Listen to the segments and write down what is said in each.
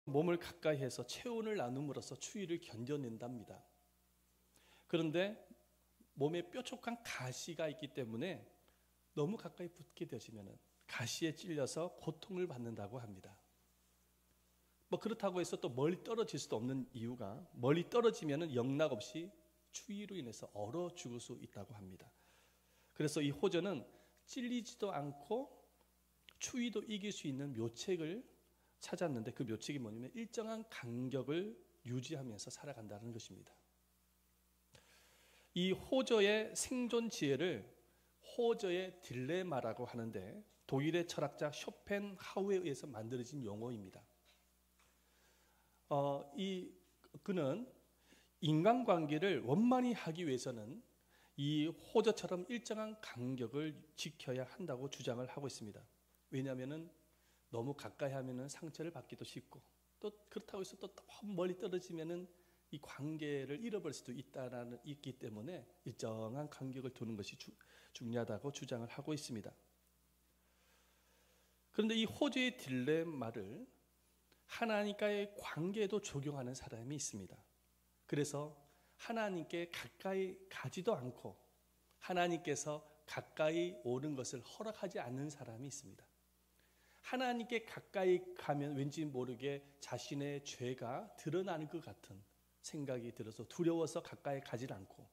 몸을 가까이 해서 체온을 나눔으로써 추위를 견뎌낸답니다. 그런데 몸에 뾰족한 가시가 있기 때문에 너무 가까이 붙게 되시면 가시에 찔려서 고통을 받는다고 합니다. 그렇다고 해서 또 멀리 떨어질 수도 없는 이유가, 멀리 떨어지면 영락없이 추위로 인해서 얼어 죽을 수 있다고 합니다. 그래서 이 호저는 찔리지도 않고 추위도 이길 수 있는 묘책을 찾았는데, 그 묘책이 뭐냐면 일정한 간격을 유지하면서 살아간다는 것입니다. 이 호저의 생존 지혜를 호저의 딜레마라고 하는데, 독일의 철학자 쇼펜하우에 의해서 만들어진 용어입니다. 그는 인간관계를 원만히 하기 위해서는 이 호저처럼 일정한 간격을 지켜야 한다고 주장을 하고 있습니다. 왜냐하면 너무 가까이 하면 상처를 받기도 쉽고, 또 그렇다고 해서 또 너무 멀리 떨어지면 이 관계를 잃어버릴 수도 있기 때문에 일정한 간격을 두는 것이 중요하다고 주장을 하고 있습니다. 그런데 이 호저의 딜레마를 하나님과의 관계에도 적용하는 사람이 있습니다. 그래서 하나님께 가까이 가지도 않고 하나님께서 가까이 오는 것을 허락하지 않는 사람이 있습니다. 하나님께 가까이 가면 왠지 모르게 자신의 죄가 드러나는 것 같은 생각이 들어서 두려워서 가까이 가지 않고,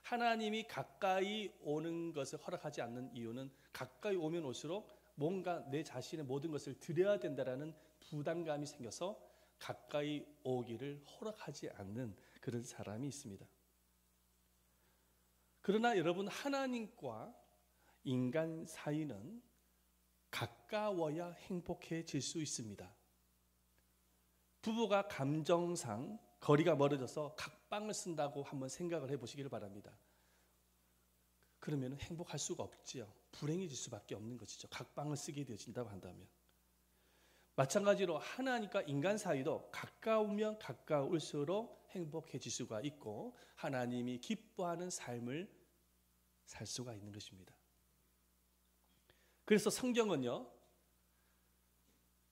하나님이 가까이 오는 것을 허락하지 않는 이유는 가까이 오면 올수록 뭔가 내 자신의 모든 것을 드려야 된다라는 부담감이 생겨서 가까이 오기를 허락하지 않는 그런 사람이 있습니다. 그러나 여러분, 하나님과 인간 사이는 가까워야 행복해질 수 있습니다. 부부가 감정상 거리가 멀어져서 각방을 쓴다고 한번 생각을 해보시기를 바랍니다. 그러면 행복할 수가 없지요. 불행해질 수밖에 없는 것이죠. 각방을 쓰게 되어진다고 한다면. 마찬가지로 하나님과 인간 사이도 가까우면 가까울수록 행복해질 수가 있고 하나님이 기뻐하는 삶을 살 수가 있는 것입니다. 그래서 성경은요,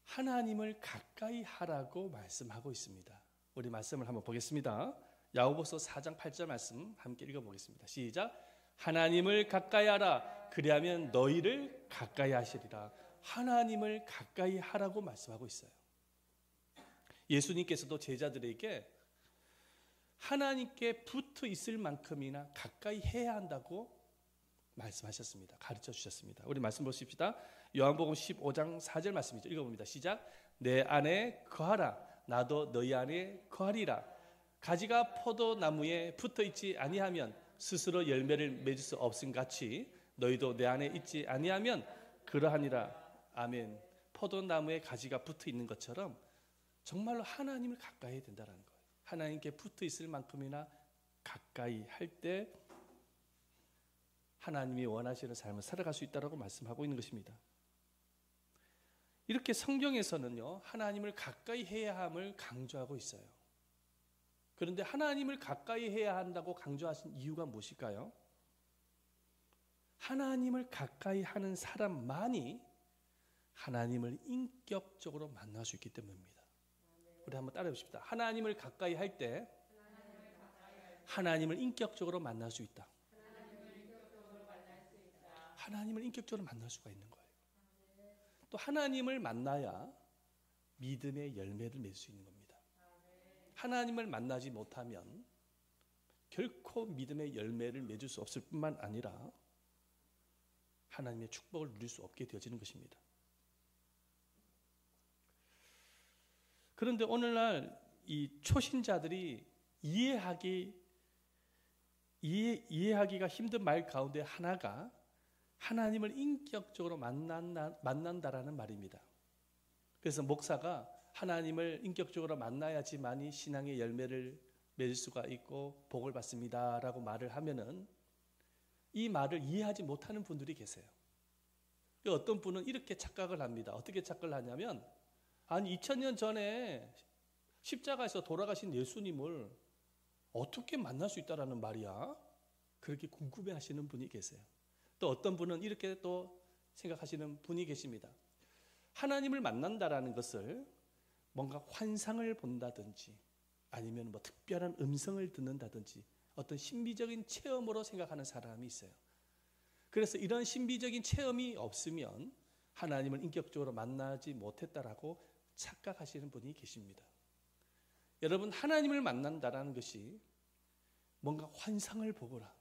하나님을 가까이 하라고 말씀하고 있습니다. 우리 말씀을 한번 보겠습니다. 야고보서 4장 8절 말씀 함께 읽어보겠습니다. 시작. 하나님을 가까이 하라. 그리하면 너희를 가까이 하시리라. 하나님을 가까이 하라고 말씀하고 있어요. 예수님께서도 제자들에게 하나님께 붙어 있을 만큼이나 가까이 해야 한다고 말씀하셨습니다. 가르쳐 주셨습니다. 우리 말씀 보십시다. 요한복음 15장 4절 말씀이죠. 읽어봅니다. 시작. 내 안에 거하라. 나도 너희 안에 거하리라. 가지가 포도나무에 붙어 있지 아니하면 스스로 열매를 맺을 수 없음 같이 너희도 내 안에 있지 아니하면 그러하니라. 아멘. 포도나무에 가지가 붙어 있는 것처럼 정말로 하나님을 가까이 해야 된다는 거예요. 하나님께 붙어 있을 만큼이나 가까이 할 때 하나님이 원하시는 삶을 살아갈 수 있다고 말씀하고 있는 것입니다. 이렇게 성경에서는요, 하나님을 가까이 해야 함을 강조하고 있어요. 그런데 하나님을 가까이 해야 한다고 강조하신 이유가 무엇일까요? 하나님을 가까이 하는 사람만이 하나님을 인격적으로 만날 수 있기 때문입니다. 우리 한번 따라해 보십시다. 하나님을 가까이 할 때 하나님을 인격적으로 만날 수 있다. 하나님을 인격적으로 만날 수가 있는 거예요. 또 하나님을 만나야 믿음의 열매를 맺을 수 있는 겁니다. 하나님을 만나지 못하면 결코 믿음의 열매를 맺을 수 없을 뿐만 아니라 하나님의 축복을 누릴 수 없게 되어지는 것입니다. 그런데 오늘날 이 초신자들이 이해하기가 힘든 말 가운데 하나가 하나님을 인격적으로 만난다라는 말입니다. 그래서 목사가 하나님을 인격적으로 만나야지만이 신앙의 열매를 맺을 수가 있고 복을 받습니다라고 말을 하면은 이 말을 이해하지 못하는 분들이 계세요. 어떤 분은 이렇게 착각을 합니다. 어떻게 착각을 하냐면, 아니 2000년 전에 십자가에서 돌아가신 예수님을 어떻게 만날 수 있다라는 말이야? 그렇게 궁금해하시는 분이 계세요. 또 어떤 분은 이렇게 또 생각하시는 분이 계십니다. 하나님을 만난다라는 것을 뭔가 환상을 본다든지 아니면 뭐 특별한 음성을 듣는다든지 어떤 신비적인 체험으로 생각하는 사람이 있어요. 그래서 이런 신비적인 체험이 없으면 하나님을 인격적으로 만나지 못했다라고 착각하시는 분이 계십니다. 여러분, 하나님을 만난다라는 것이 뭔가 환상을 보거나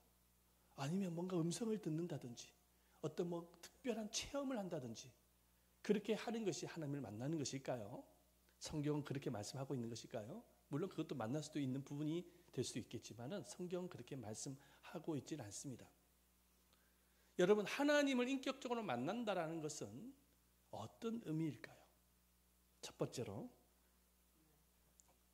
아니면 뭔가 음성을 듣는다든지 어떤 뭐 특별한 체험을 한다든지 그렇게 하는 것이 하나님을 만나는 것일까요? 성경은 그렇게 말씀하고 있는 것일까요? 물론 그것도 만날 수도 있는 부분이 될 수도 있겠지만은 성경은 그렇게 말씀하고 있지는 않습니다. 여러분, 하나님을 인격적으로 만난다라는 것은 어떤 의미일까요? 첫 번째로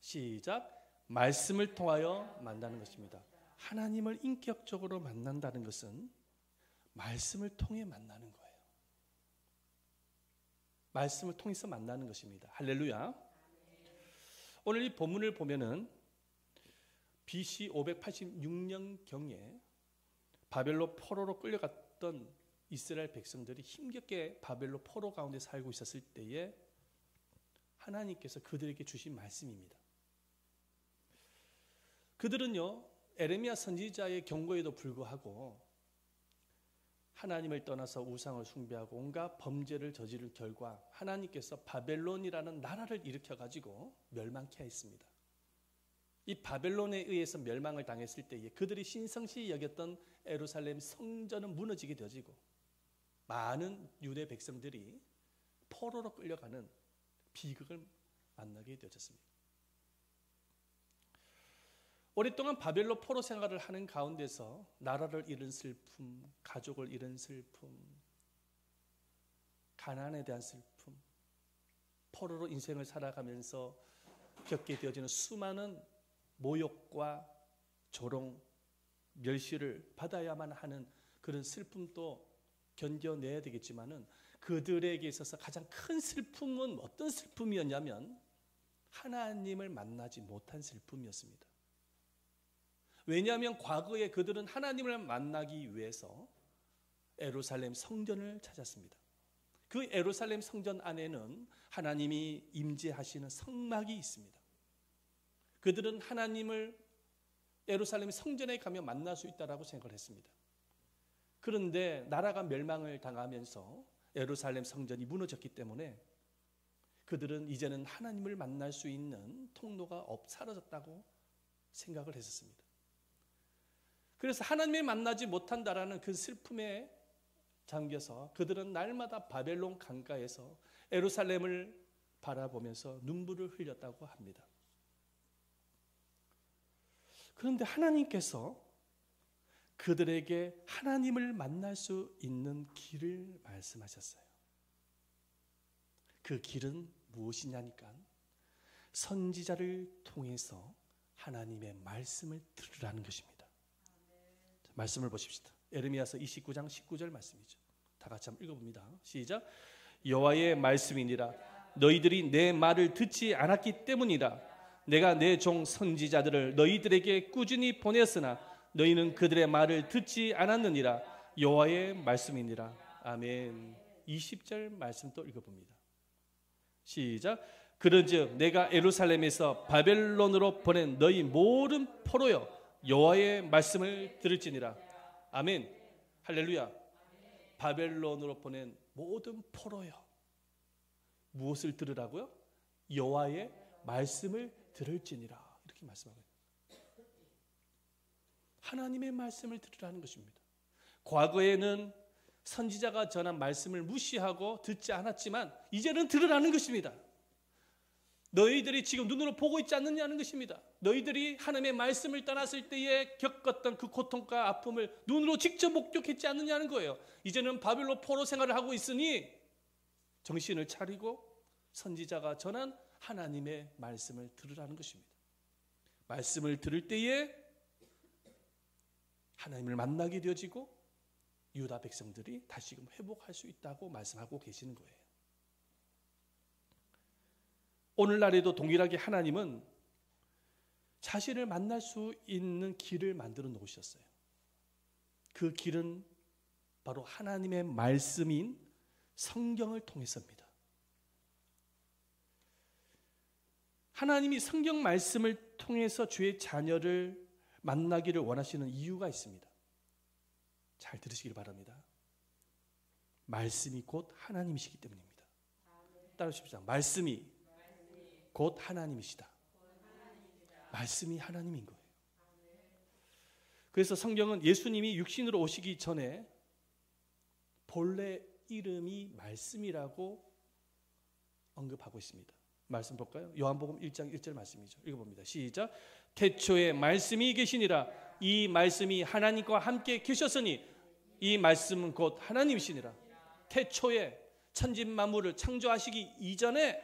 시작. 말씀을 통하여 만나는 것입니다. 하나님을 인격적으로 만난다는 것은 말씀을 통해 만나는 거예요. 말씀을 통해서 만나는 것입니다. 할렐루야. 오늘 이 본문을 보면은 BC 586년경에 바벨론 포로로 끌려갔던 이스라엘 백성들이 힘겹게 바벨론 포로 가운데 살고 있었을 때에 하나님께서 그들에게 주신 말씀입니다. 그들은요, 에레미야 선지자의 경고에도 불구하고 하나님을 떠나서 우상을 숭배하고 온갖 범죄를 저지른 결과 하나님께서 바벨론이라는 나라를 일으켜가지고 멸망케 했습니다. 이 바벨론에 의해서 멸망을 당했을 때에 그들이 신성시 여겼던 예루살렘 성전은 무너지게 되어지고 많은 유대 백성들이 포로로 끌려가는 비극을 만나게 되어졌습니다. 오랫동안 바벨론 포로 생활을 하는 가운데서 나라를 잃은 슬픔, 가족을 잃은 슬픔, 가난에 대한 슬픔, 포로로 인생을 살아가면서 겪게 되어지는 수많은 모욕과 조롱, 멸시를 받아야만 하는 그런 슬픔도 견뎌내야 되겠지만은 그들에게 있어서 가장 큰 슬픔은 어떤 슬픔이었냐면 하나님을 만나지 못한 슬픔이었습니다. 왜냐하면 과거에 그들은 하나님을 만나기 위해서 예루살렘 성전을 찾았습니다. 그 예루살렘 성전 안에는 하나님이 임재하시는 성막이 있습니다. 그들은 하나님을 예루살렘 성전에 가면 만날 수 있다라고 생각을 했습니다. 그런데 나라가 멸망을 당하면서 예루살렘 성전이 무너졌기 때문에 그들은 이제는 하나님을 만날 수 있는 통로가 사라졌다고 생각을 했었습니다. 그래서 하나님을 만나지 못한다라는 그 슬픔에 잠겨서 그들은 날마다 바벨론 강가에서 예루살렘을 바라보면서 눈물을 흘렸다고 합니다. 그런데 하나님께서 그들에게 하나님을 만날 수 있는 길을 말씀하셨어요. 그 길은 무엇이냐니까 선지자를 통해서 하나님의 말씀을 들으라는 것입니다. 말씀을 보십시다. 에레미야서 29장 19절 말씀이죠. 다 같이 한번 읽어봅니다. 시작. 여호와의 말씀이니라. 너희들이 내 말을 듣지 않았기 때문이라. 내가 내 종 선지자들을 너희들에게 꾸준히 보냈으나 너희는 그들의 말을 듣지 않았느니라. 여호와의 말씀이니라. 아멘. 20절 말씀 또 읽어봅니다. 시작. 그런즉 내가 예루살렘에서 바벨론으로 보낸 너희 모든 포로여 여호와의 말씀을 들을지니라. 아멘. 할렐루야. 바벨론으로 보낸 모든 포로여 무엇을 들으라고요? 여호와의 말씀을 들을지니라. 이렇게 말씀하고 있어요. 하나님의 말씀을 들으라는 것입니다. 과거에는 선지자가 전한 말씀을 무시하고 듣지 않았지만 이제는 들으라는 것입니다. 너희들이 지금 눈으로 보고 있지 않느냐는 것입니다. 너희들이 하나님의 말씀을 떠났을 때에 겪었던 그 고통과 아픔을 눈으로 직접 목격했지 않느냐는 거예요. 이제는 바벨론 포로 생활을 하고 있으니 정신을 차리고 선지자가 전한 하나님의 말씀을 들으라는 것입니다. 말씀을 들을 때에 하나님을 만나게 되어지고 유다 백성들이 다시금 회복할 수 있다고 말씀하고 계시는 거예요. 오늘날에도 동일하게 하나님은 자신을 만날 수 있는 길을 만들어 놓으셨어요. 그 길은 바로 하나님의 말씀인 성경을 통해서입니다. 하나님이 성경 말씀을 통해서 주의 자녀를 만나기를 원하시는 이유가 있습니다. 잘 들으시길 바랍니다. 말씀이 곧 하나님이시기 때문입니다. 따라하십시오. 말씀이 곧 하나님이시다. 말씀이 하나님인 거예요. 그래서 성경은 예수님이 육신으로 오시기 전에 본래 이름이 말씀이라고 언급하고 있습니다. 말씀 볼까요? 요한복음 1장 1절 말씀이죠. 읽어봅니다. 시작. 태초에 말씀이 계시니라. 이 말씀이 하나님과 함께 계셨으니 이 말씀은 곧 하나님이시니라. 태초에 천진 만물을 창조하시기 이전에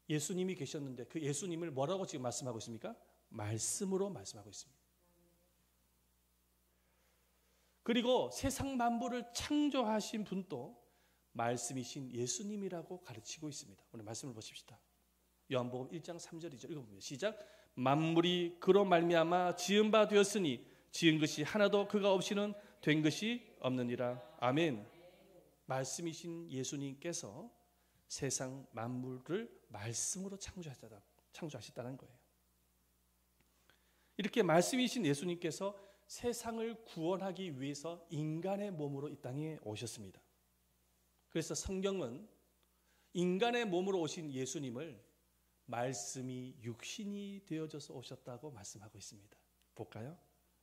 예수님이 계셨는데 그 예수님을 뭐라고 지금 말씀하고 있습니까? 말씀으로 말씀하고 있습니다. 그리고 세상 만물을 창조하신 분도 말씀이신 예수님이라고 가르치고 있습니다. 오늘 말씀을 보십시다. 요한복음 1장 3절이죠. 읽어봅니다. 시작. 만물이 그로 말미암아 지은 바 되었으니 지은 것이 하나도 그가 없이는 된 것이 없느니라. 아멘. 말씀이신 예수님께서 세상 만물을 말씀으로 창조하셨다는 거예요. 이렇게 말씀이신 예수님께서 세상을 구원하기 위해서 인간의 몸으로 이 땅에 오셨습니다. 그래서 성경은 인간의 몸으로 오신 예수님을 말씀이 육신이 되어져서 오셨다고 말씀하고 있습니다. 볼까요?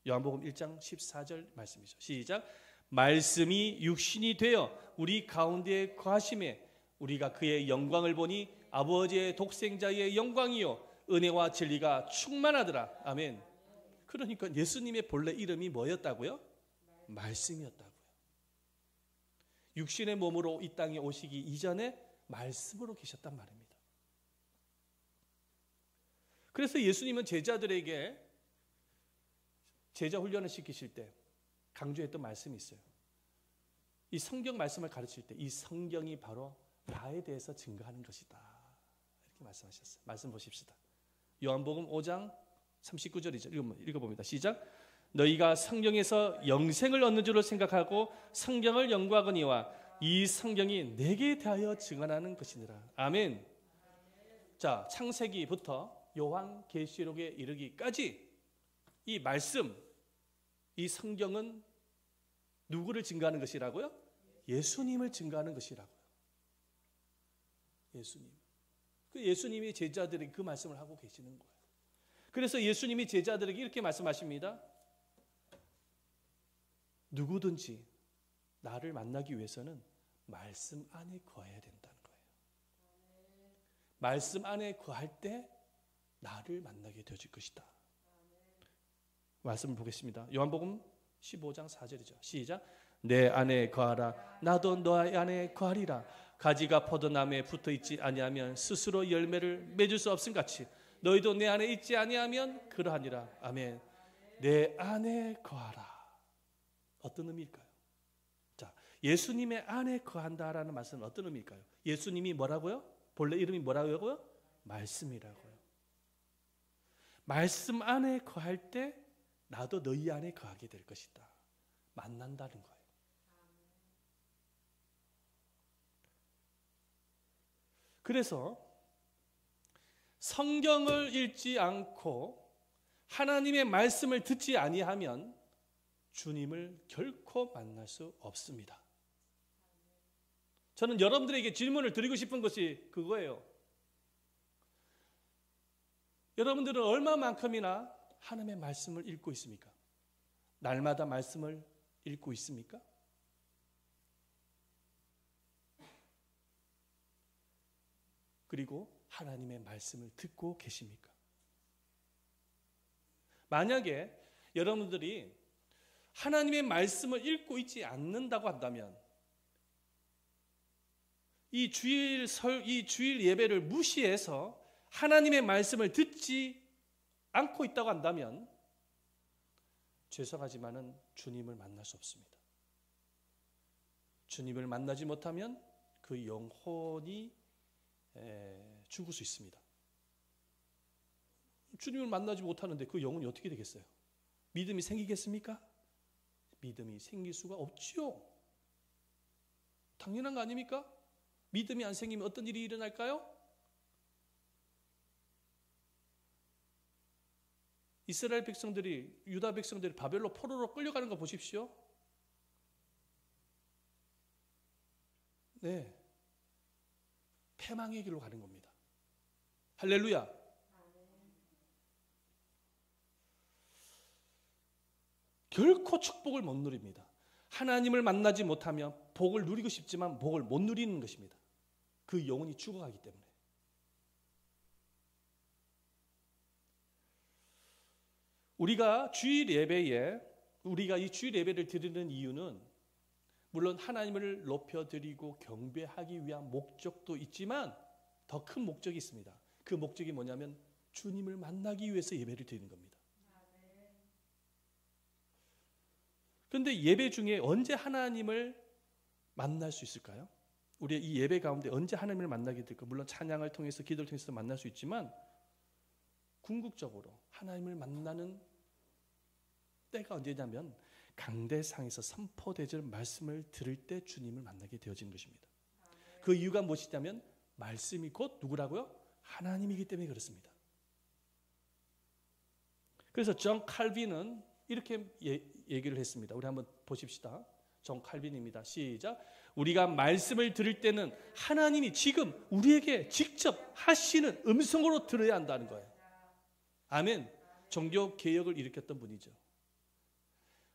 요한복음 1장 14절 말씀이죠. 시작. 말씀이 육신이 되어 우리 가운데에 거하심에 우리가 그의 영광을 보니 아버지의 독생자의 영광이요 은혜와 진리가 충만하더라. 아멘. 그러니까 예수님의 본래 이름이 뭐였다고요? 말씀이었다고요. 육신의 몸으로 이 땅에 오시기 이전에 말씀으로 계셨단 말입니다. 그래서 예수님은 제자들에게 제자 훈련을 시키실 때 강조했던 말씀이 있어요. 이 성경 말씀을 가르칠 때 이 성경이 바로 나에 대해서 증거하는 것이다. 이렇게 말씀하셨어요. 말씀 보십시다. 요한복음 5장 39절이죠. 읽어봅니다. 시작. 너희가 성경에서 영생을 얻는 줄을 생각하고 성경을 연구하거니와 이 성경이 내게 대하여 증언하는 것이니라. 아멘. 자, 창세기부터 요한계시록에 이르기까지 이 말씀, 이 성경은 누구를 증거하는 것이라고요? 예수님을 증거하는 것이라고요. 예수님. 그 예수님이 제자들에게 그 말씀을 하고 계시는 거예요. 그래서 예수님이 제자들에게 이렇게 말씀하십니다. 누구든지 나를 만나기 위해서는 말씀 안에 거해야 된다는 거예요. 말씀 안에 거할 때 나를 만나게 되어질 것이다. 말씀을 보겠습니다. 요한복음 15장 4절이죠. 시작. 내 안에 거하라. 나도 너의 안에 거하리라. 가지가 포도나무에 붙어있지 아니하면 스스로 열매를 맺을 수 없음 같이 너희도 내 안에 있지 아니하면 그러하니라. 아멘. 내 안에 거하라. 어떤 의미일까요? 자, 예수님의 안에 거한다라는 말씀은 어떤 의미일까요? 예수님이 뭐라고요? 본래 이름이 뭐라고요? 말씀이라고요. 말씀 안에 거할 때 나도 너희 안에 거하게 될 것이다. 만난다는 거예요. 그래서 성경을 읽지 않고 하나님의 말씀을 듣지 아니하면 주님을 결코 만날 수 없습니다. 저는 여러분들에게 질문을 드리고 싶은 것이 그거예요. 여러분들은 얼마만큼이나 하나님의 말씀을 읽고 있습니까? 날마다 말씀을 읽고 있습니까? 그리고 하나님의 말씀을 듣고 계십니까? 만약에 여러분들이 하나님의 말씀을 읽고 있지 않는다고 한다면 이 주일 예배를 무시해서 하나님의 말씀을 듣지 않고 있다고 한다면 죄송하지만은 주님을 만날 수 없습니다. 주님을 만나지 못하면 그 영혼이 죽을 수 있습니다. 주님을 만나지 못하는데 그 영혼이 어떻게 되겠어요? 믿음이 생기겠습니까? 믿음이 생길 수가 없지요. 당연한 거 아닙니까? 믿음이 안 생기면 어떤 일이 일어날까요? 이스라엘 백성들이, 유다 백성들이 바벨론 포로로 끌려가는 거 보십시오. 네, 패망의 길로 가는 겁니다. 할렐루야. 결코 축복을 못 누립니다. 하나님을 만나지 못하면 복을 누리고 싶지만 복을 못 누리는 것입니다. 그 영혼이 죽어가기 때문에. 우리가 이 주일 예배를 드리는 이유는 물론 하나님을 높여드리고 경배하기 위한 목적도 있지만 더 큰 목적이 있습니다. 그 목적이 뭐냐면 주님을 만나기 위해서 예배를 드리는 겁니다. 그런데 예배 중에 언제 하나님을 만날 수 있을까요? 우리 이 예배 가운데 언제 하나님을 만나게 될까? 물론 찬양을 통해서, 기도를 통해서 만날 수 있지만 궁극적으로 하나님을 만나는 때가 언제냐면 강대상에서 선포되질 말씀을 들을 때 주님을 만나게 되어지는 것입니다. 그 이유가 무엇이냐면 말씀이 곧 누구라고요? 하나님이기 때문에 그렇습니다. 그래서 존 칼빈은 이렇게 얘기를 했습니다. 우리 한번 보십시다. 존 칼빈입니다. 시작. 우리가 말씀을 들을 때는 하나님이 지금 우리에게 직접 하시는 음성으로 들어야 한다는 거예요. 아멘. 종교 개혁을 일으켰던 분이죠.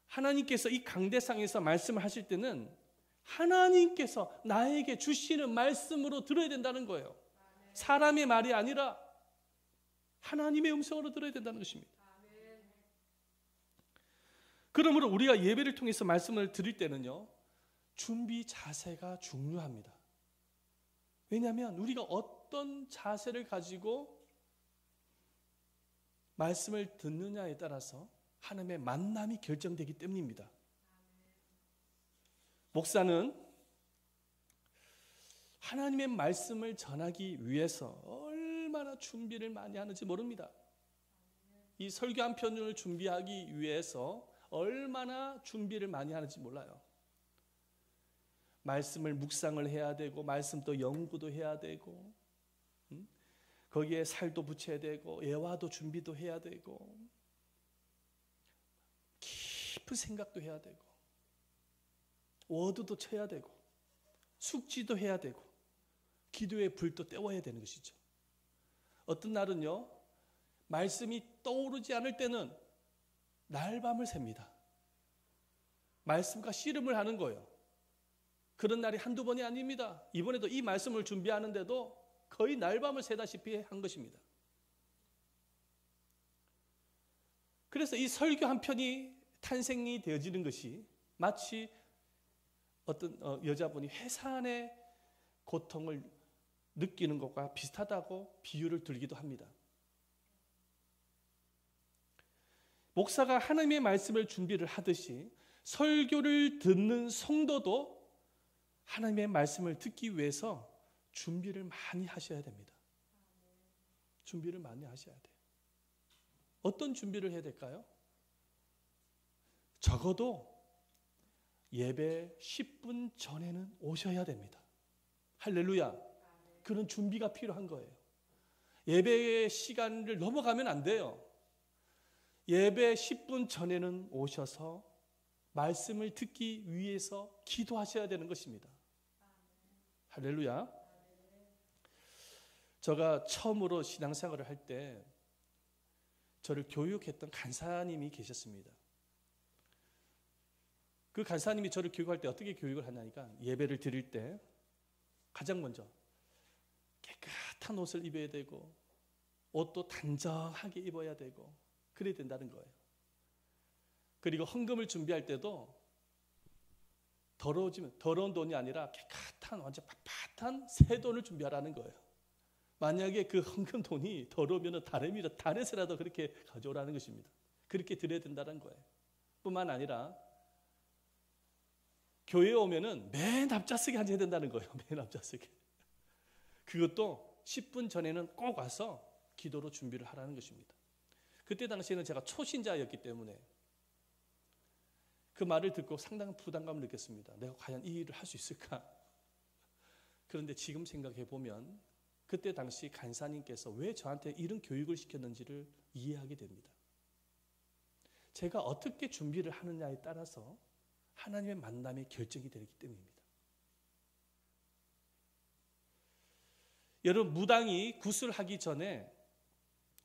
하나님께서 이 강대상에서 말씀을 하실 때는 하나님께서 나에게 주시는 말씀으로 들어야 된다는 거예요. 사람의 말이 아니라 하나님의 음성으로 들어야 된다는 것입니다. 그러므로 우리가 예배를 통해서 말씀을 드릴 때는요, 준비 자세가 중요합니다. 왜냐하면 우리가 어떤 자세를 가지고 말씀을 듣느냐에 따라서 하나님의 만남이 결정되기 때문입니다. 목사는 하나님의 말씀을 전하기 위해서 얼마나 준비를 많이 하는지 모릅니다. 이 설교 한 편을 준비하기 위해서 얼마나 준비를 많이 하는지 몰라요. 말씀을 묵상을 해야 되고, 말씀도 연구도 해야 되고, 거기에 살도 붙여야 되고, 예화도 준비도 해야 되고, 깊은 생각도 해야 되고, 워드도 쳐야 되고, 숙지도 해야 되고, 기도의 불도 떼워야 되는 것이죠. 어떤 날은요, 말씀이 떠오르지 않을 때는 날밤을 셉니다. 말씀과 씨름을 하는 거예요. 그런 날이 한두 번이 아닙니다. 이번에도 이 말씀을 준비하는데도 거의 날밤을 새다시피 한 것입니다. 그래서 이 설교 한 편이 탄생이 되어지는 것이 마치 어떤 여자분이 회산의 고통을 느끼는 것과 비슷하다고 비유를 들기도 합니다. 목사가 하나님의 말씀을 준비를 하듯이 설교를 듣는 성도도 하나님의 말씀을 듣기 위해서 준비를 많이 하셔야 됩니다. 준비를 많이 하셔야 돼요. 어떤 준비를 해야 될까요? 적어도 예배 10분 전에는 오셔야 됩니다. 할렐루야. 그런 준비가 필요한 거예요. 예배의 시간을 넘어가면 안 돼요. 예배 10분 전에는 오셔서 말씀을 듣기 위해서 기도하셔야 되는 것입니다. 할렐루야. 제가 처음으로 신앙생활을 할 때 저를 교육했던 간사님이 계셨습니다. 그 간사님이 저를 교육할 때 어떻게 교육을 하냐니까, 예배를 드릴 때 가장 먼저 깨끗한 옷을 입어야 되고, 옷도 단정하게 입어야 되고, 그래야 된다는 거예요. 그리고 헌금을 준비할 때도 더러운 돈이 아니라 깨끗한 완전 빳빳한 새 돈을 준비하라는 거예요. 만약에 그 헌금 돈이 더러우면 다른새라도 그렇게 가져오라는 것입니다. 그렇게 드려야 된다는 거예요. 뿐만 아니라 교회에 오면은 맨 앞좌석에 앉아야 된다는 거예요. 맨 앞좌석에. 그것도 10분 전에는 꼭 와서 기도로 준비를 하라는 것입니다. 그때 당시에는 제가 초신자였기 때문에 그 말을 듣고 상당한 부담감을 느꼈습니다. 내가 과연 이 일을 할 수 있을까? 그런데 지금 생각해 보면 그때 당시 간사님께서 왜 저한테 이런 교육을 시켰는지를 이해하게 됩니다. 제가 어떻게 준비를 하느냐에 따라서 하나님의 만남이 결정이 되기 때문입니다. 여러분, 무당이 구슬하기 전에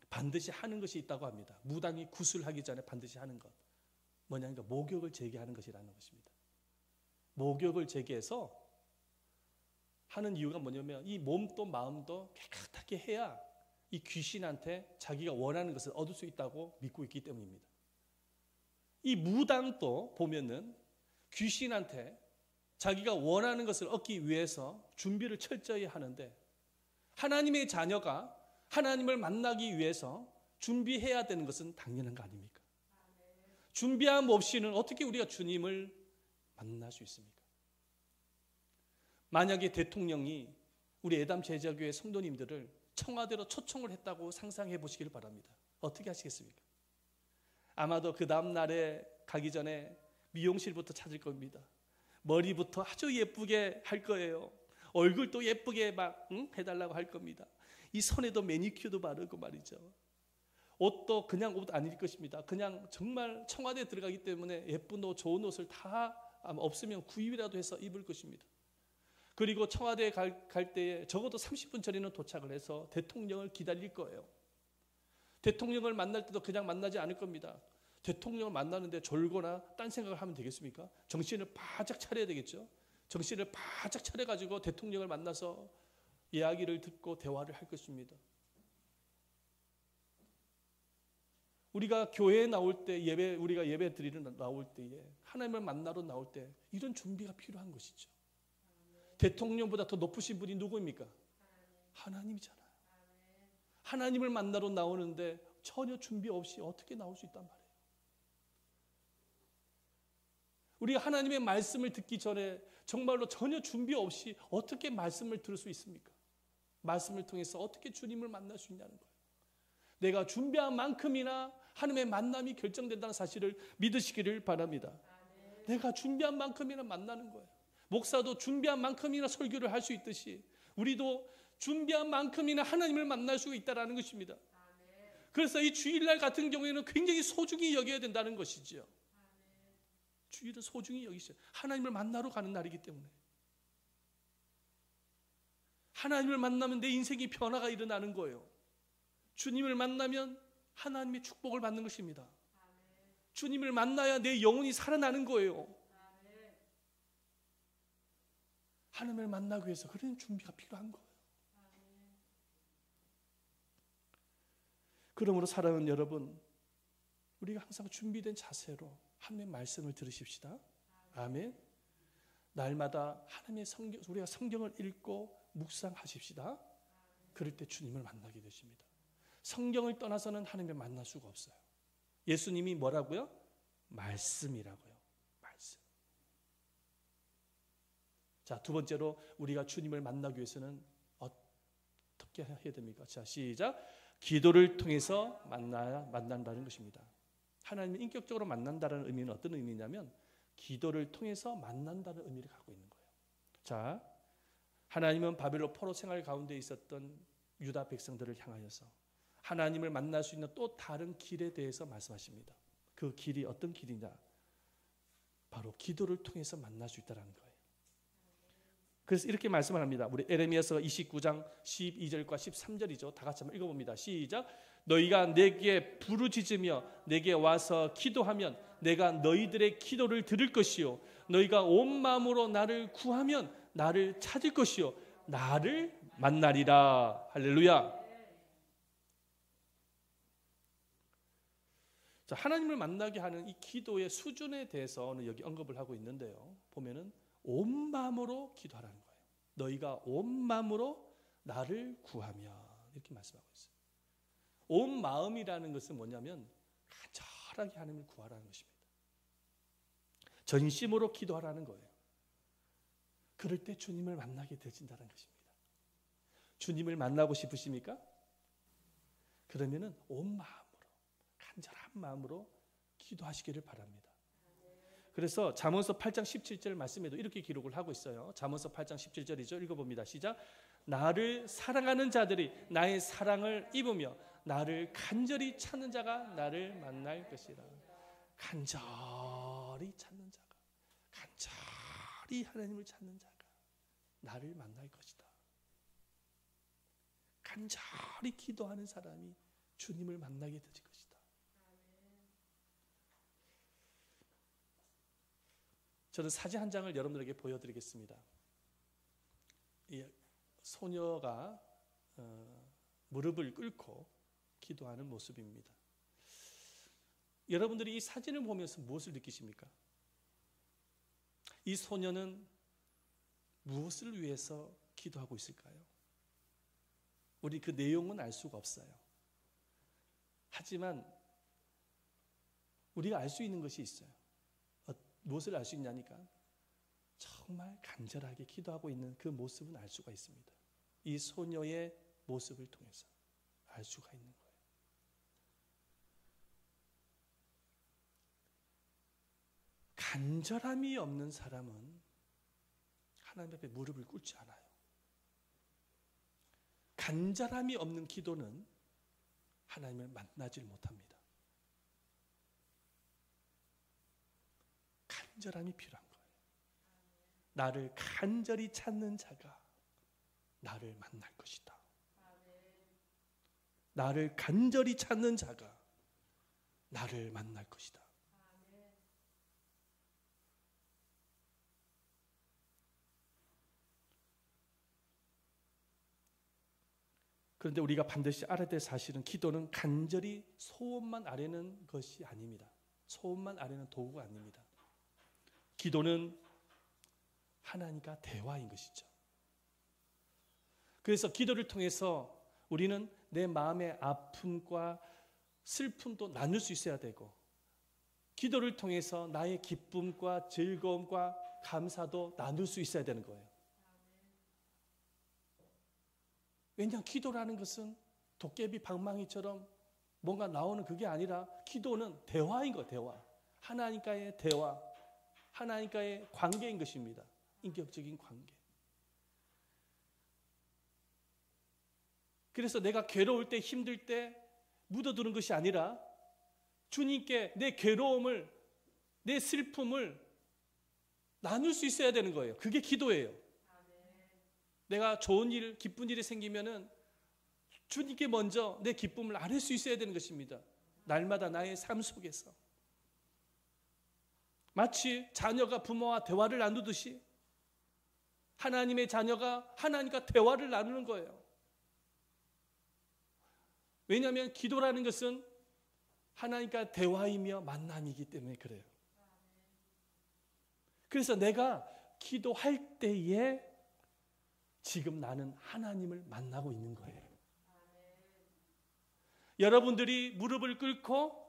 반드시 하는 것이 있다고 합니다. 무당이 구슬하기 전에 반드시 하는 것. 뭐냐니까 목욕을 제기하는 것이라는 것입니다. 목욕을 제기해서 하는 이유가 뭐냐면 이 몸도 마음도 깨끗하게 해야 이 귀신한테 자기가 원하는 것을 얻을 수 있다고 믿고 있기 때문입니다. 이 무당도 보면은 귀신한테 자기가 원하는 것을 얻기 위해서 준비를 철저히 하는데, 하나님의 자녀가 하나님을 만나기 위해서 준비해야 되는 것은 당연한 거 아닙니까? 준비함 없이는 어떻게 우리가 주님을 만날 수 있습니까? 만약에 대통령이 우리 애담 제자교회 성도님들을 청와대로 초청을 했다고 상상해 보시길 바랍니다. 어떻게 하시겠습니까? 아마도 그 다음 날에 가기 전에 미용실부터 찾을 겁니다. 머리부터 아주 예쁘게 할 거예요. 얼굴도 예쁘게 막 해달라고 할 겁니다. 이 손에도 매니큐어도 바르고 말이죠. 옷도 그냥 옷 아닐 것입니다. 그냥 정말 청와대에 들어가기 때문에 예쁜 옷, 좋은 옷을 다 없으면 구입이라도 해서 입을 것입니다. 그리고 청와대에 갈 때에 적어도 30분 전에는 도착을 해서 대통령을 기다릴 거예요. 대통령을 만날 때도 그냥 만나지 않을 겁니다. 대통령을 만나는데 졸거나 딴 생각을 하면 되겠습니까? 정신을 바짝 차려야 되겠죠. 정신을 바짝 차려가지고 대통령을 만나서 이야기를 듣고 대화를 할 것입니다. 우리가 교회에 나올 때 우리가 예배 드리러 나올 때에 하나님을 만나러 나올 때 이런 준비가 필요한 것이죠. 대통령보다 더 높으신 분이 누구입니까? 하나님이잖아요. 하나님을 만나러 나오는데 전혀 준비 없이 어떻게 나올 수 있단 말이에요. 우리가 하나님의 말씀을 듣기 전에 정말로 전혀 준비 없이 어떻게 말씀을 들을 수 있습니까? 말씀을 통해서 어떻게 주님을 만날 수 있냐는 거예요. 내가 준비한 만큼이나 하나님의 만남이 결정된다는 사실을 믿으시기를 바랍니다. 내가 준비한 만큼이나 만나는 거예요. 목사도 준비한 만큼이나 설교를 할 수 있듯이 우리도 준비한 만큼이나 하나님을 만날 수 있다는 것입니다. 그래서 이 주일날 같은 경우에는 굉장히 소중히 여겨야 된다는 것이죠. 주일은 소중히 여기셔요. 하나님을 만나러 가는 날이기 때문에. 하나님을 만나면 내 인생이 변화가 일어나는 거예요. 주님을 만나면 하나님의 축복을 받는 것입니다. 주님을 만나야 내 영혼이 살아나는 거예요. 하나님을 만나기 위해서 그런 준비가 필요한 거예요. 그러므로 사랑하는 여러분, 우리가 항상 준비된 자세로 하나님의 말씀을 들으십시다. 아멘. 날마다 하나님의 성경, 우리가 성경을 읽고 묵상하십시다. 그럴 때 주님을 만나게 되십니다. 성경을 떠나서는 하나님을 만날 수가 없어요. 예수님이 뭐라고요? 말씀이라고요. 말씀. 자, 두 번째로 우리가 주님을 만나기 위해서는 어떻게 해야 됩니까? 자, 시작. 기도를 통해서 만난다는 것입니다. 하나님을 인격적으로 만난다는 의미는 어떤 의미냐면 기도를 통해서 만난다는 의미를 갖고 있는 거예요. 자, 하나님은 바벨론 포로 생활 가운데 있었던 유다 백성들을 향하여서 하나님을 만날 수 있는 또 다른 길에 대해서 말씀하십니다. 그 길이 어떤 길이냐? 바로 기도를 통해서 만날 수 있다는 거예요. 그래서 이렇게 말씀을 합니다. 우리 에레미야서 29장 12절과 13절이죠. 다 같이 한번 읽어봅니다. 시작. 너희가 내게 부르짖으며 내게 와서 기도하면 내가 너희들의 기도를 들을 것이요 너희가 온 마음으로 나를 구하면 나를 찾을 것이요 나를 만나리라. 할렐루야. 자, 하나님을 만나게 하는 이 기도의 수준에 대해서는 여기 언급을 하고 있는데요. 보면은 온 마음으로 기도하라는 거예요. 너희가 온 마음으로 나를 구하면 이렇게 말씀하고 있어요. 온 마음이라는 것은 뭐냐면 간절하게 하나님을 구하라는 것입니다. 전심으로 기도하라는 거예요. 그럴 때 주님을 만나게 되진다는 것입니다. 주님을 만나고 싶으십니까? 그러면은 온 마음으로 간절한 마음으로 기도하시기를 바랍니다. 그래서 잠언서 8장 17절 말씀에도 이렇게 기록을 하고 있어요. 잠언서 8장 17절이죠. 읽어봅니다. 시작. 나를 사랑하는 자들이 나의 사랑을 입으며 나를 간절히 찾는 자가 나를 만날 것이라. 간절히 찾는 자가, 간절히 하나님을 찾는 자가 나를 만날 것이다. 간절히 기도하는 사람이 주님을 만나게 될 것이다. 저는 사진 한 장을 여러분들에게 보여드리겠습니다. 이 소녀가 무릎을 꿇고 기도하는 모습입니다. 여러분들이 이 사진을 보면서 무엇을 느끼십니까? 이 소녀는 무엇을 위해서 기도하고 있을까요? 우리 그 내용은 알 수가 없어요. 하지만 우리가 알 수 있는 것이 있어요. 무엇을 알 수 있냐니까 정말 간절하게 기도하고 있는 그 모습은 알 수가 있습니다. 이 소녀의 모습을 통해서 알 수가 있는 거예요. 간절함이 없는 사람은 하나님 앞에 무릎을 꿇지 않아요. 간절함이 없는 기도는 하나님을 만나질 못합니다. 간절함이 필요한 거예요. 나를 간절히 찾는 자가 나를 만날 것이다. 나를 간절히 찾는 자가 나를 만날 것이다. 그런데 우리가 반드시 알아야 될 사실은 기도는 간절히 소원만 아뢰는 것이 아닙니다. 소원만 아뢰는 도구가 아닙니다. 기도는 하나님과 대화인 것이죠. 그래서 기도를 통해서 우리는 내 마음의 아픔과 슬픔도 나눌 수 있어야 되고, 기도를 통해서 나의 기쁨과 즐거움과 감사도 나눌 수 있어야 되는 거예요. 왜냐하면 기도라는 것은 도깨비 방망이처럼 뭔가 나오는 그게 아니라 기도는 대화인 거예요. 대화. 하나님과의 대화, 하나님과의 관계인 것입니다. 인격적인 관계. 그래서 내가 괴로울 때, 힘들 때 묻어두는 것이 아니라 주님께 내 괴로움을, 내 슬픔을 나눌 수 있어야 되는 거예요. 그게 기도예요. 내가 좋은 일, 기쁜 일이 생기면은 주님께 먼저 내 기쁨을 아뢰 수 있어야 되는 것입니다. 날마다 나의 삶 속에서. 마치 자녀가 부모와 대화를 나누듯이 하나님의 자녀가 하나님과 대화를 나누는 거예요. 왜냐하면 기도라는 것은 하나님과 대화이며 만남이기 때문에 그래요. 그래서 내가 기도할 때에 지금 나는 하나님을 만나고 있는 거예요. 여러분들이 무릎을 꿇고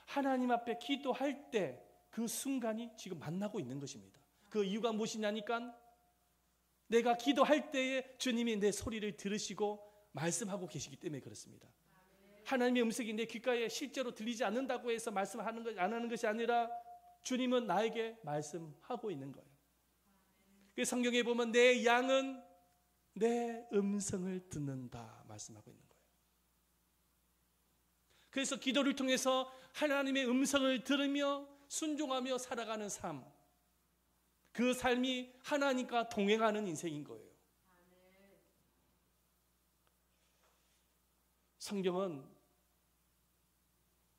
하나님 앞에 기도할 때 그 순간이 지금 만나고 있는 것입니다. 그 이유가 무엇이냐니까 내가 기도할 때에 주님이 내 소리를 들으시고 말씀하고 계시기 때문에 그렇습니다. 하나님의 음성이 내 귓가에 실제로 들리지 않는다고 해서 말씀하는 것, 안 하는 것이 아니라 주님은 나에게 말씀하고 있는 거예요. 그 성경에 보면 내 양은 내 음성을 듣는다 말씀하고 있는 거예요. 그래서 기도를 통해서 하나님의 음성을 들으며 순종하며 살아가는 삶, 그 삶이 하나님과 동행하는 인생인 거예요. 성경은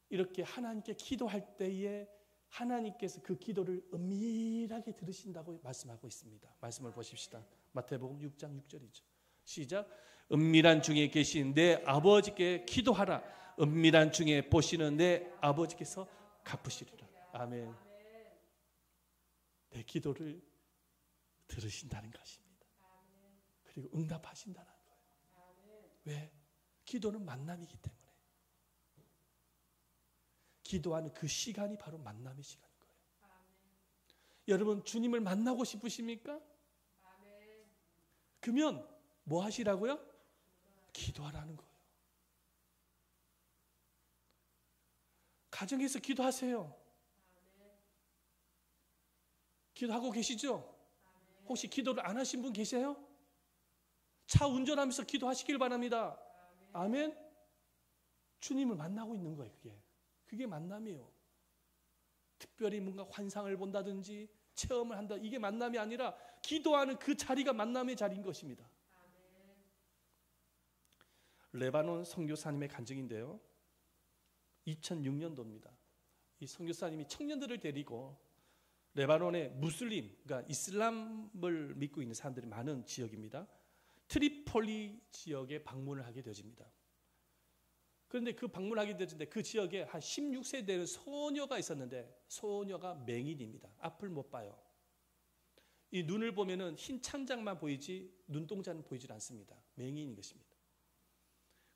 이렇게 하나님께 기도할 때에 하나님께서 그 기도를 은밀하게 들으신다고 말씀하고 있습니다. 말씀을 보십시다. 마태복음 6장 6절이죠. 시작. 은밀한 중에 계신 내 아버지께 기도하라. 은밀한 중에 보시는 내 아버지께서 갚으시리라. 아멘. 내 기도를 들으신다는 것입니다. 그리고 응답하신다는 거예요. 왜? 기도는 만남이기 때문에. 기도하는 그 시간이 바로 만남의 시간인 거예요. 여러분 주님을 만나고 싶으십니까? 그러면 뭐 하시라고요? 기도하라는 거예요. 가정에서 기도하세요. 기도하고 계시죠? 혹시 기도를 안 하신 분 계세요? 차 운전하면서 기도하시길 바랍니다. 아멘. 주님을 만나고 있는 거예요. 그게 만남이에요. 특별히 뭔가 환상을 본다든지 체험을 한다. 이게 만남이 아니라 기도하는 그 자리가 만남의 자리인 것입니다. 레바논 선교사님의 간증인데요. 2006년도입니다. 이 선교사님이 청년들을 데리고 레바논의 무슬림, 그러니까 이슬람을 믿고 있는 사람들이 많은 지역입니다. 트리폴리 지역에 방문을 하게 되어집니다. 그런데 그 방문하게 되는데 그 지역에 한 16세 되는 소녀가 있었는데 소녀가 맹인입니다. 앞을 못 봐요. 이 눈을 보면은 흰 창장만 보이지 눈동자는 보이질 않습니다. 맹인인 것입니다.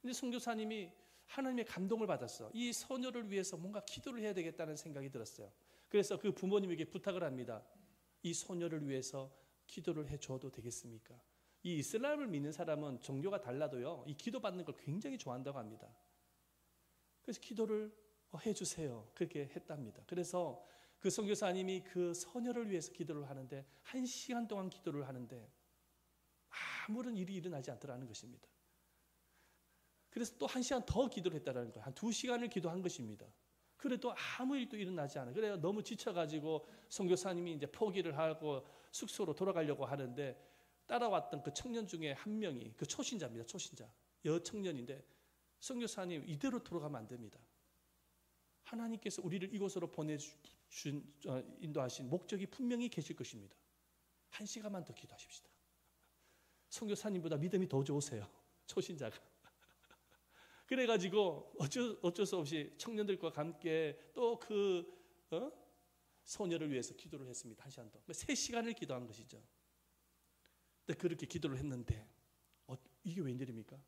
근데 선교사님이 하나님의 감동을 받았어. 이 소녀를 위해서 뭔가 기도를 해야 되겠다는 생각이 들었어요. 그래서 그 부모님에게 부탁을 합니다. 이 소녀를 위해서 기도를 해줘도 되겠습니까? 이 이슬람을 믿는 사람은 종교가 달라도요, 이 기도받는 걸 굉장히 좋아한다고 합니다. 그래서 기도를 해주세요. 그렇게 했답니다. 그래서 그 선교사님이 그 소녀를 위해서 기도를 하는데 1시간 동안 기도를 하는데 아무런 일이 일어나지 않더라는 것입니다. 그래서 또 1시간 더 기도를 했다는 거예요. 한 2시간을 기도한 것입니다. 그래도 아무 일도 일어나지 않아요. 그래서 너무 지쳐가지고 선교사님이 이제 포기를 하고 숙소로 돌아가려고 하는데 따라왔던 그 청년 중에 한 명이 그 초신자입니다. 초신자. 여청년인데 선교사님 이대로 돌아가면 안 됩니다. 하나님께서 우리를 이곳으로 인도하신 목적이 분명히 계실 것입니다. 1시간만 더 기도하십시다. 선교사님보다 믿음이 더 좋으세요. 초신자가. 그래가지고 어쩔 수 없이 청년들과 함께 또 그 소녀를 위해서 기도를 했습니다. 1시간 더. 3시간을 기도한 것이죠. 근데 그렇게 기도를 했는데 이게 웬일입니까?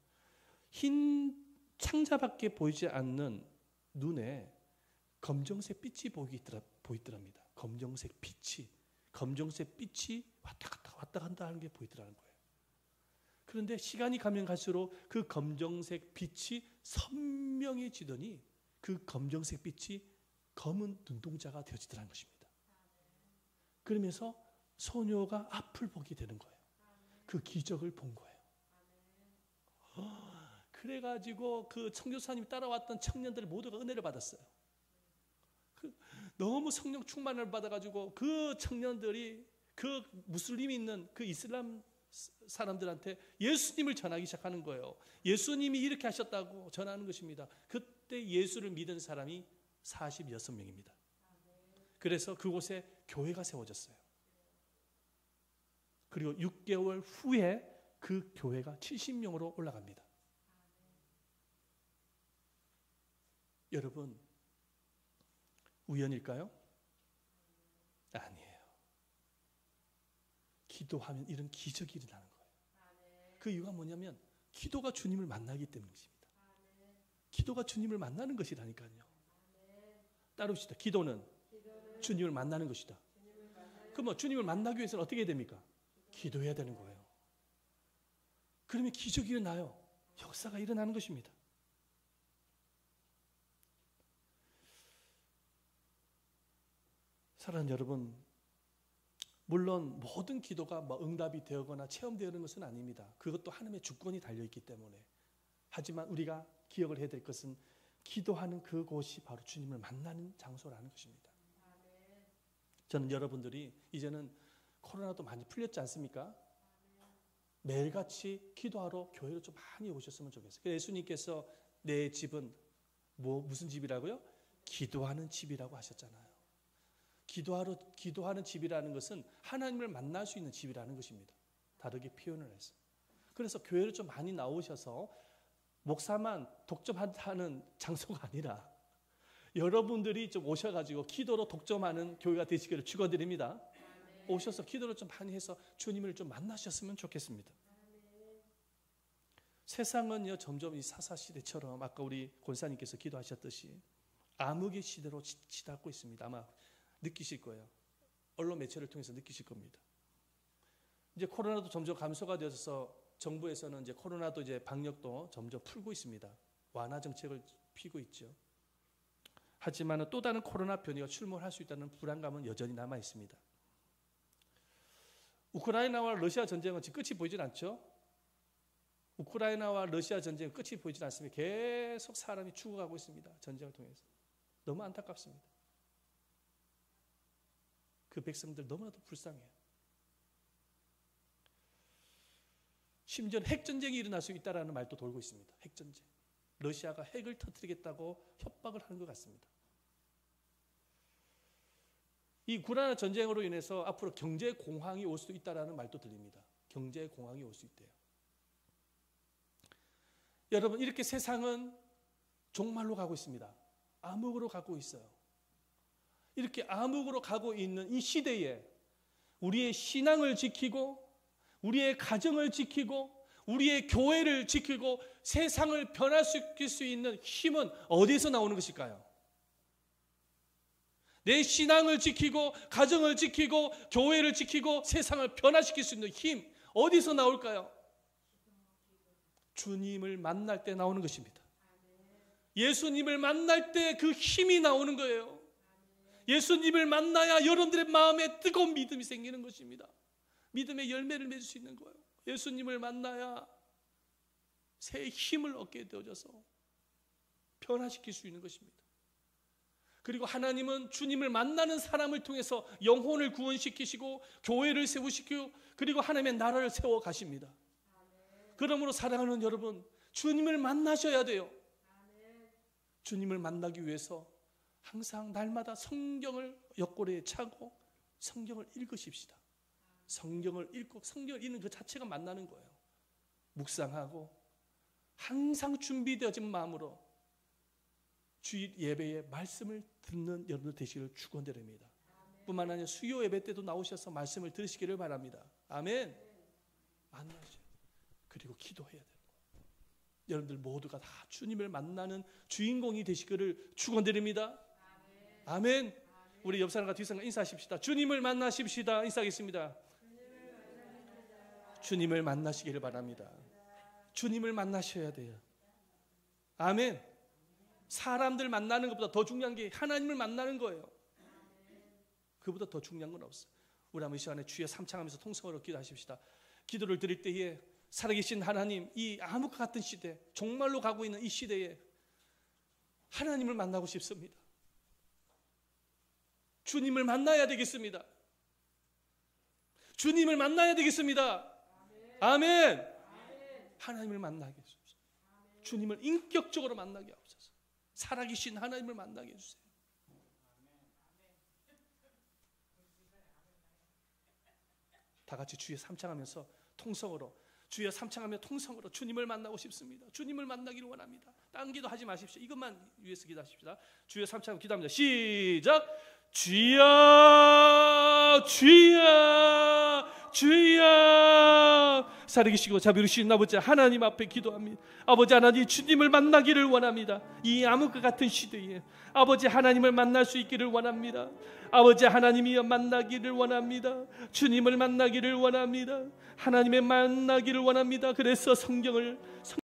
흰 창자밖에 보이지 않는 눈에 검정색 빛이 보이더랍니다. 검정색 빛이 왔다 간다 하는 게 보이더라는 거예요. 그런데 시간이 가면 갈수록 그 검정색 빛이 선명해지더니 그 검정색 빛이 검은 눈동자가 되어지더라는 것입니다. 그러면서 소녀가 앞을 보게 되는 거예요. 그 기적을 본 거예요. 그래가지고 그 선교사님이 따라왔던 청년들 모두가 은혜를 받았어요. 너무 성령 충만을 받아가지고 그 청년들이 그 무슬림이 있는 그 이슬람 사람들한테 예수님을 전하기 시작하는 거예요. 예수님이 이렇게 하셨다고 전하는 것입니다. 그때 예수를 믿은 사람이 46명입니다. 그래서 그곳에 교회가 세워졌어요. 그리고 6개월 후에 그 교회가 70명으로 올라갑니다. 여러분, 우연일까요? 아니에요. 기도하면 이런 기적이 일어나는 거예요. 그 이유가 뭐냐면 기도가 주님을 만나기 때문입니다. 기도가 주님을 만나는 것이라니까요. 따릅시다. 기도는 주님을 만나는 것이다. 그러면 주님을 만나기 위해서는 어떻게 해야 됩니까? 기도해야 되는 거예요. 그러면 기적이 일어나요. 역사가 일어나는 것입니다. 사랑하는 여러분, 물론 모든 기도가 응답이 되거나 체험되는 것은 아닙니다. 그것도 하나님의 주권이 달려있기 때문에. 하지만 우리가 기억을 해야 될 것은 기도하는 그곳이 바로 주님을 만나는 장소라는 것입니다. 저는 여러분들이 이제는 코로나도 많이 풀렸지 않습니까? 매일같이 기도하러 교회로 좀 많이 오셨으면 좋겠어요. 예수님께서 내 집은 무슨 집이라고요? 기도하는 집이라고 하셨잖아요. 기도하는 집이라는 것은 하나님을 만날 수 있는 집이라는 것입니다. 다르게 표현을 해서. 그래서 교회를 좀 많이 나오셔서 목사만 독점하는 장소가 아니라 여러분들이 좀 오셔가지고 기도로 독점하는 교회가 되시기를 축원드립니다. 오셔서 기도를 좀 많이 해서 주님을 좀 만나셨으면 좋겠습니다. 세상은요 점점 이 사사시대처럼 아까 우리 권사님께서 기도하셨듯이 암흑의 시대로 치닫고 있습니다. 아마 느끼실 거예요. 언론 매체를 통해서 느끼실 겁니다. 이제 코로나도 점점 감소가 되어서 정부에서는 이제 코로나도 이제 방역도 점점 풀고 있습니다. 완화 정책을 피고 있죠. 하지만 또 다른 코로나 변이가 출몰할 수 있다는 불안감은 여전히 남아 있습니다. 우크라이나와 러시아 전쟁은 지금 끝이 보이질 않죠. 우크라이나와 러시아 전쟁은 끝이 보이질 않습니다. 계속 사람이 죽어가고 있습니다. 전쟁을 통해서. 너무 안타깝습니다. 그 백성들 너무나도 불쌍해요. 심지어 핵전쟁이 일어날 수 있다는 말도 돌고 있습니다. 핵전쟁. 러시아가 핵을 터뜨리겠다고 협박을 하는 것 같습니다. 이 우크라이나 전쟁으로 인해서 앞으로 경제 공황이 올 수 있다는 말도 들립니다. 경제 공황이 올 수 있대요. 여러분, 이렇게 세상은 종말로 가고 있습니다. 암흑으로 가고 있어요. 이렇게 암흑으로 가고 있는 이 시대에 우리의 신앙을 지키고 우리의 가정을 지키고 우리의 교회를 지키고 세상을 변화시킬 수 있는 힘은 어디에서 나오는 것일까요? 내 신앙을 지키고 가정을 지키고 교회를 지키고 세상을 변화시킬 수 있는 힘 어디서 나올까요? 주님을 만날 때 나오는 것입니다. 예수님을 만날 때 그 힘이 나오는 거예요. 예수님을 만나야 여러분들의 마음에 뜨거운 믿음이 생기는 것입니다. 믿음의 열매를 맺을 수 있는 거예요. 예수님을 만나야 새 힘을 얻게 되어져서 변화시킬 수 있는 것입니다. 그리고 하나님은 주님을 만나는 사람을 통해서 영혼을 구원시키시고 교회를 세우시고 그리고 하나님의 나라를 세워 가십니다. 그러므로 사랑하는 여러분, 주님을 만나셔야 돼요. 주님을 만나기 위해서 항상 날마다 성경을 옆구리에 차고 성경을 읽으십시다. 성경을 읽고 성경을 읽는 그 자체가 만나는 거예요. 묵상하고 항상 준비되어진 마음으로 주일 예배의 말씀을 듣는 여러분들 되시기를 축원드립니다. 뿐만 아니라 수요 예배 때도 나오셔서 말씀을 들으시기를 바랍니다. 아멘. 만나셔야 그리고 기도해야 돼요. 여러분들 모두가 다 주님을 만나는 주인공이 되시기를 축원드립니다. 아멘. 우리 옆 사람과 뒷 사람과 인사하십시다. 주님을 만나십시다. 인사하겠습니다. 주님을 만나시기를 바랍니다. 주님을 만나셔야 돼요. 아멘. 사람들 만나는 것보다 더 중요한 게 하나님을 만나는 거예요. 그보다 더 중요한 건 없어요. 우리 한번 이 시간에 주여 삼창하면서 통성으로 기도하십시다. 기도를 드릴 때에 살아계신 하나님, 이 암흑과 같은 시대, 종말로 가고 있는 이 시대에 하나님을 만나고 싶습니다. 주님을 만나야 되겠습니다. 주님을 만나야 되겠습니다. 아멘. 하나님을 만나게 해주십시오. 주님을 인격적으로 만나게 하옵소서. 살아계신 하나님을 만나게 해주세요. 다 같이 주여 삼창하면서 통성으로, 주여 삼창하며 통성으로 주님을 만나고 싶습니다. 주님을 만나기를 원합니다. 딴 기도 하지 마십시오. 이것만 위해서 기도하십시다. 주여 삼창하며 기도합니다. 시작. 주여 주여 주여. 살아계시고 자비로우신 아버지 하나님 앞에 기도합니다. 아버지 하나님, 주님을 만나기를 원합니다. 이 암흑과 같은 시대에 아버지 하나님을 만날 수 있기를 원합니다. 아버지 하나님이여 만나기를 원합니다. 주님을 만나기를 원합니다. 하나님의 만나기를 원합니다. 그래서 성경을